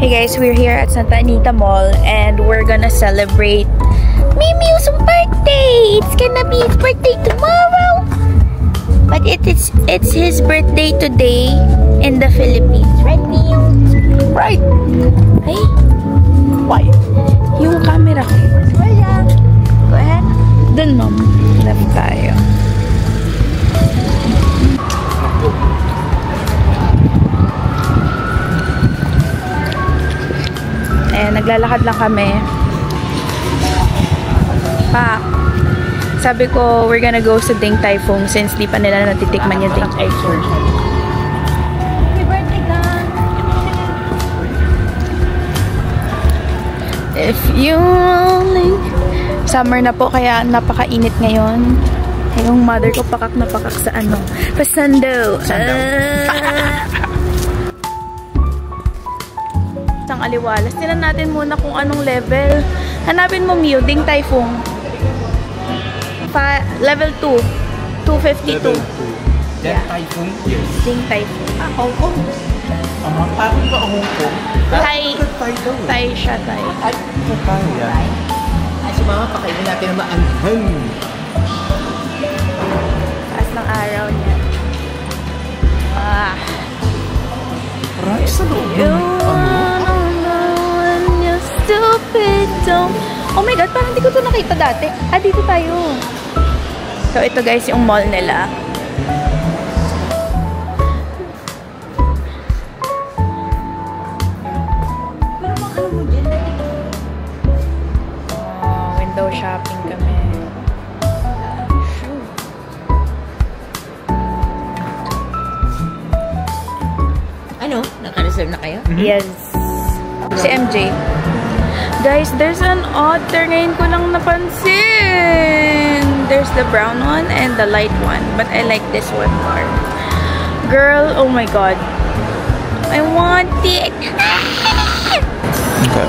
Hey guys, we're here at Santa Anita Mall and we're gonna celebrate Mimiu's birthday! It's gonna be his birthday tomorrow! But it's his birthday today in the Philippines. Right, Miu? Right! Hey? Why? Yung camera ko. Go ahead. Dun, mom. Left tayo. Ayan, naglalakad lang kami. Sabi ko, we're gonna go sa Ding Tai Fung since di pa nila natitikman yung Ding Tai Fung. Happy birthday, ka! If you only... Summer na po, kaya napakainit ngayon. Yung mother ko pakak na pakak sa ano. Pasando! Isang aliwalas. Tinan natin muna kung anong level. Hanapin mo, Miu. Ding Tai Fung. Level 2. 252. Level 2. Yeah. Tai Fung? Yes. Ding Tai Fung. Hong Kong? Parang ba Hong Kong? Thai siya, Thai. Ay, Thai yan. Ay, si mama, pakainin natin ang maanghang. Taas ng araw niya. Rice sa loob ng stupid don't... Oh my god, parang hindi ko ito nakita dati. Dito tayo. So, ito guys, yung mall nila. Window shopping kami. Ano? Naka-reserve na kayo? Yes. Si MJ. Guys, there's an otter. Ngayon ko lang napansin. There's the brown one and the light one. But I like this one more. Girl, oh my god. I want it. Okay.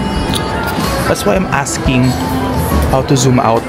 That's why I'm asking how to zoom out.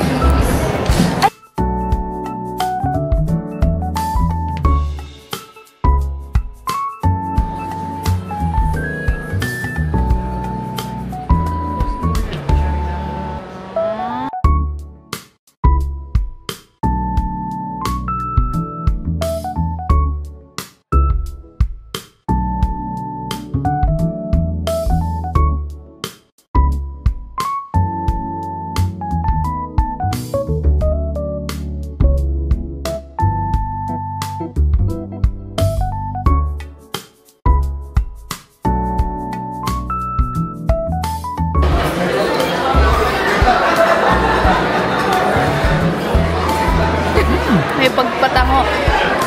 May pagpatango.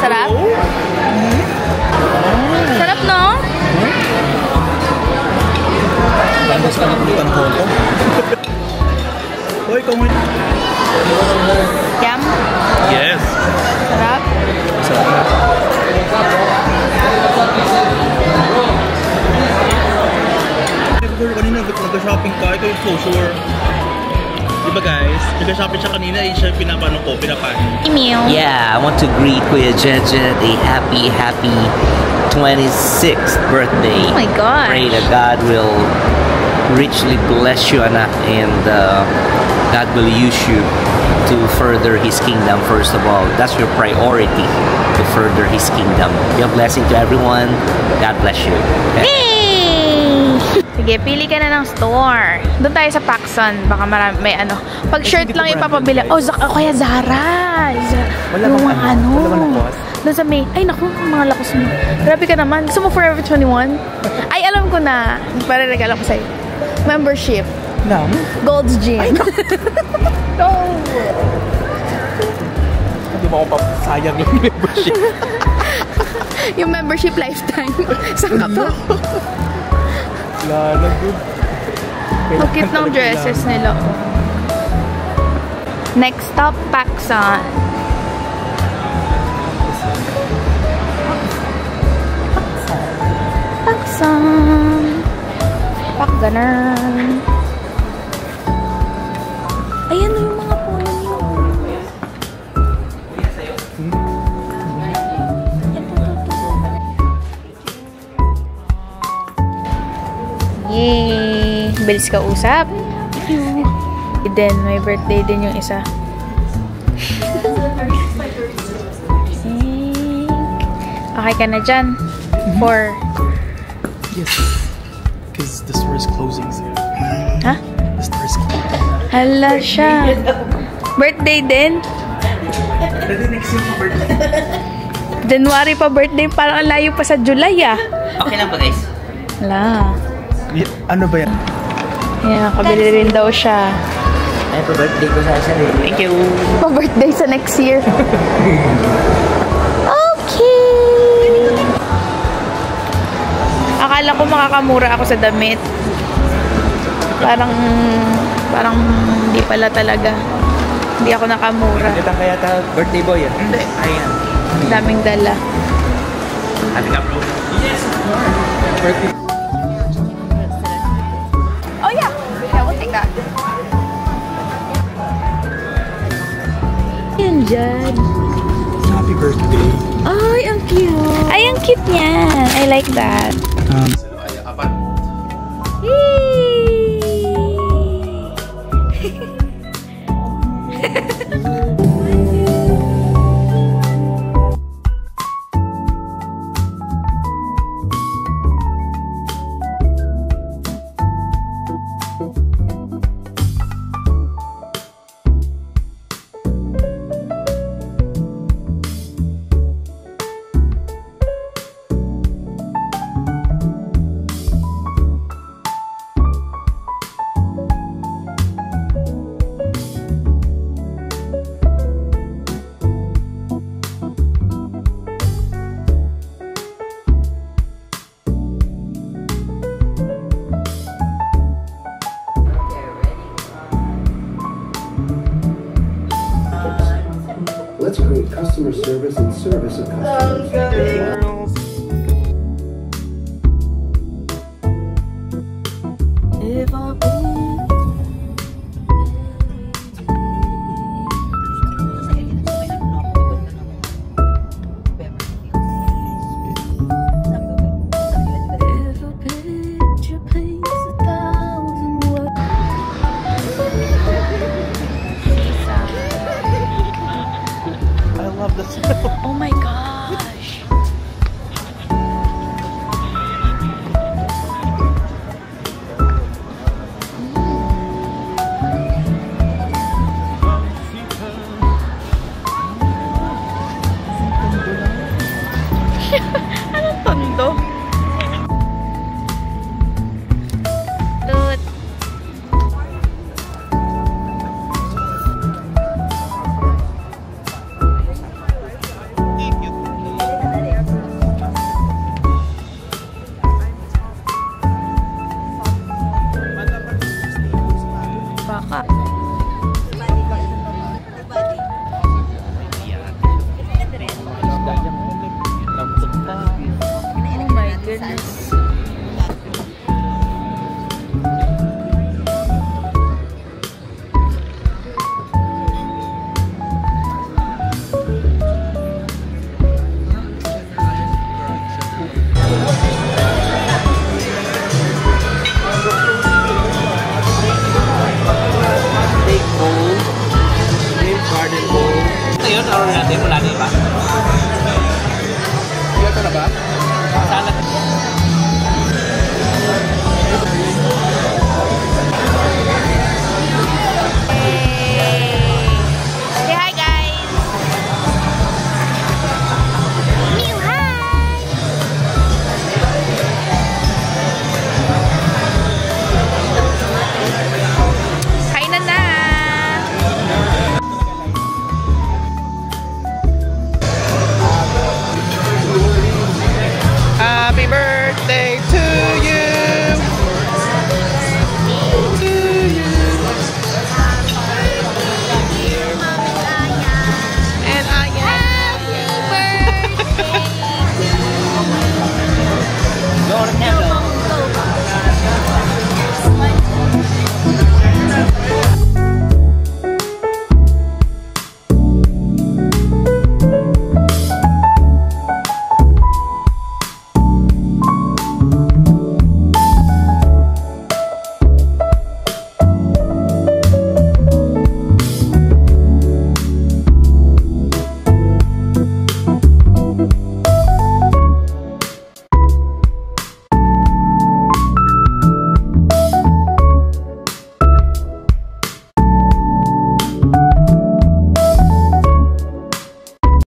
Sarap? Sarap, no? Landas ka na pulitan ko ito. Hoy, kung Yum? yes. Sarap? Sarap. Kanina, nag-shopping ka. Ikaw yung closure. Diba guys? Nag-shopping siya kanina. Siya pinapano ko. Email. Yeah, I want to greet Kuya Jejet a happy 26th birthday. Oh my gosh. Pray that God will richly bless you, anak, and God will use you to further His kingdom. First of all, that's your priority, to further His kingdom. Your blessing to everyone. God bless you. Okay? Yay! Sige, pili ka na ng store. Doon tayo sa Pacson. Baka marami, may ano. Pag shirt lang ipapabili. Oh, kaya Zara. Wala yung bang ano? Wala bang lakos? Doon sa May. Ay, naku, mga lakos mo. Grabe ka naman. Gusto mo Forever 21? Ay, alam ko na. Para regalo ko sa'yo. Membership. No. Gold's Gym. No. Hindi mo ako papasayang yung membership. Yung membership lifetime. Saan ka pa? Lala, good. Ang cute ng dresses nila. Next stop, Pacson. Pacson. Pacganan. Ayan na yung mga puno niyo. Yay! Bilis ka usap. Then, may birthday din yung isa. Okay ka na dyan? 4. Yes. Because the store is closing soon. Ha? The store is closing. Hala siya. Birthday din? Pwede next year pa birthday. January pa birthday. Parang ang layo pa sa July ah. Okay lang ba guys? Hala. Ano ba yan? Yeah, kabili rin daw siya. Ay, pa-birthday ko sa sarili. Thank you. Pa-birthday sa next year. Okay. Akala ko makakamura ako sa damit. Parang hindi pala talaga. Hindi ako nakamura. Kita kaya ta birthday boy yan? Hindi. Ayan. Daming dala. Happy ka bro? Yes. Birthday. Oh yeah. Yeah, we'll take that. Yan dyan. Happy birthday. Ay, ang cute. Ay, ang cute niyan. I like that. Let's create customer service and service of customers.